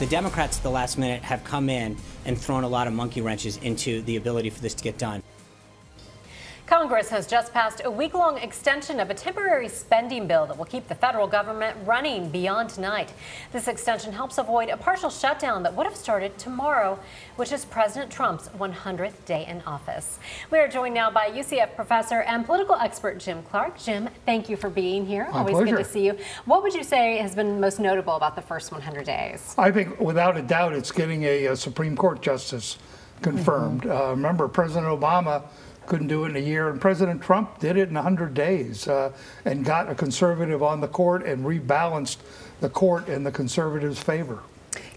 The Democrats at the last minute have come in and thrown a lot of monkey wrenches into the ability for this to get done. Congress has just passed a week-long extension of a temporary spending bill that will keep the federal government running beyond tonight. This extension helps avoid a partial shutdown that would have started tomorrow, which is President Trump's 100th day in office. We are joined now by UCF professor and political expert Jim Clark. Jim, thank you for being here. Always good to see you. What would you say has been most notable about the first 100 days? I think, without a doubt, it's getting a Supreme Court justice confirmed. Remember, President Obama couldn't do it in a year, and President Trump did it in 100 days and got a conservative on the court and rebalanced the court in the conservatives' favor.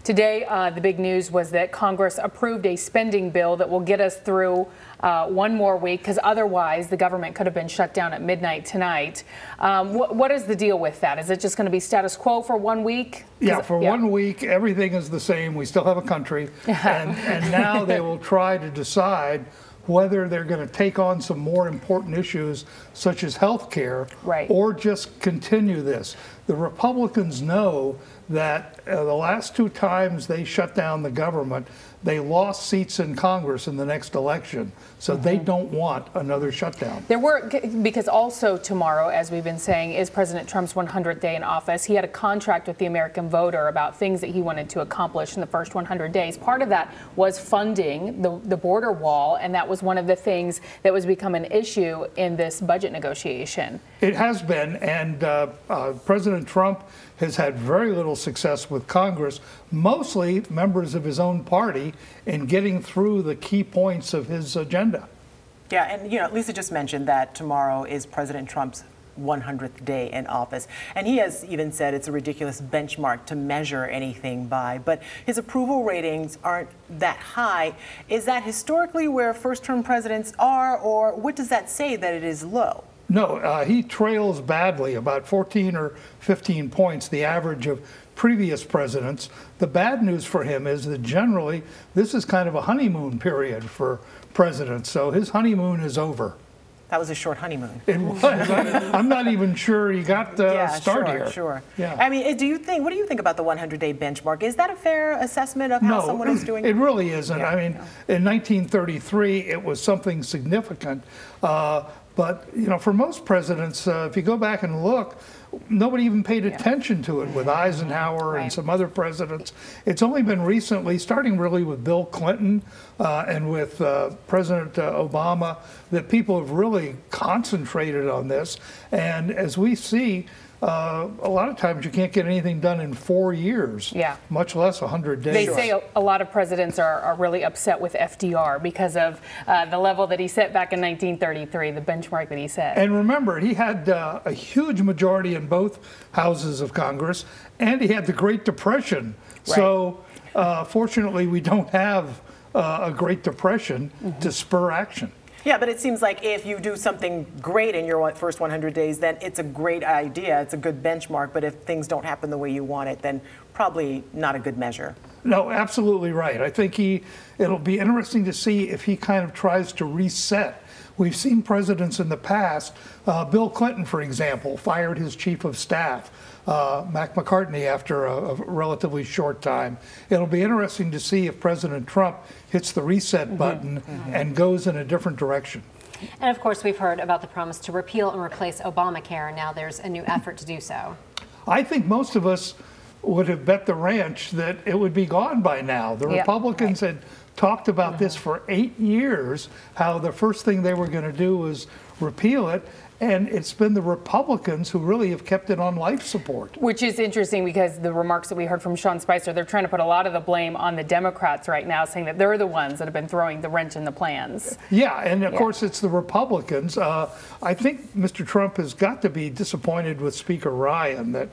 Today, the big news was that Congress approved a spending bill that will get us through one more week, because otherwise the government could have been shut down at midnight tonight. What is the deal with that? Is it just going to be status quo for 1 week? Yeah, for 1 week, everything is the same. We still have a country. and now they will try to decide whether they're going to take on some more important issues such as health care, or just continue this. The Republicans know that the last 2 times they shut down the government, they lost seats in Congress in the next election. So they don't want another shutdown. There were, because also tomorrow, as we've been saying, is President Trump's 100th day in office. He had a contract with the American voter about things that he wanted to accomplish in the first 100 days. Part of that was funding the border wall, and that was one of the things that was become an issue in this budget negotiation. It has been, and President Trump has had very little success with Congress, mostly members of his own party, in getting through the key points of his agenda. Yeah, and you know, Lisa just mentioned that tomorrow is President Trump's 100th day in office. And he has even said it's a ridiculous benchmark to measure anything by. But his approval ratings aren't that high. Is that historically where first-term presidents are, or what does that say that it is low? No, he trails badly, about 14 or 15 points, the average of previous presidents. The bad news for him is that generally this is kind of a honeymoon period for presidents. So his honeymoon is over. That was a short honeymoon. It was. I'm not even sure he got the start here. Sure. Yeah. I mean, what do you think about the 100-day benchmark? Is that a fair assessment of how someone is doing? It really isn't. I mean, in 1933, it was something significant. But, you know, for most presidents, if you go back and look, nobody even paid attention to it with Eisenhower and some other presidents. It's only been recently, starting really with Bill Clinton and with President Obama, that people have really concentrated on this. And as we see, a lot of times you can't get anything done in 4 years, much less 100 days. They say a lot of presidents are really upset with FDR because of the level that he set back in 1933, the benchmark that he set. And remember, he had a huge majority in both houses of Congress, and he had the Great Depression. So fortunately, we don't have a Great Depression to spur action. Yeah, but it seems like if you do something great in your first 100 days, then it's a great idea. It's a good benchmark. But if things don't happen the way you want it, then probably not a good measure. No, absolutely right. I think it'll be interesting to see if he kind of tries to reset. We've seen presidents in the past. Bill Clinton, for example, fired his chief of staff, Mac McCartney, after a relatively short time. It'll be interesting to see if President Trump hits the reset button and goes in a different direction. And of course, we've heard about the promise to repeal and replace Obamacare. Now there's a new effort to do so. I think most of us would have bet the ranch that it would be gone by now. The Republicans had talked about this for 8 years, how the first thing they were going to do was repeal it. And it's been the Republicans who really have kept it on life support. Which is interesting, because the remarks that we heard from Sean Spicer, they're trying to put a lot of the blame on the Democrats right now, saying that they're the ones that have been throwing the wrench in the plans. Yeah, and of course it's the Republicans. I think Mr. Trump has got to be disappointed with Speaker Ryan that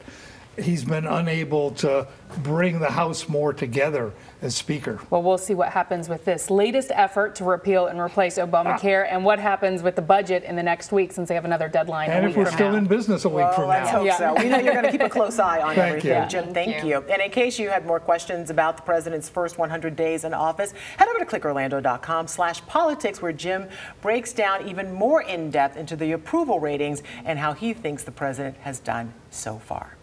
he's been unable to bring the House more together as Speaker. Well, we'll see what happens with this latest effort to repeal and replace Obamacare and what happens with the budget in the next week, since they have another deadline. And if we're still in business a week from now. Let's hope so. We know you're going to keep a close eye on everything. Jim, thank you. And in case you had more questions about the president's first 100 days in office, head over to clickorlando.com/politics, where Jim breaks down even more in depth into the approval ratings and how he thinks the president has done so far.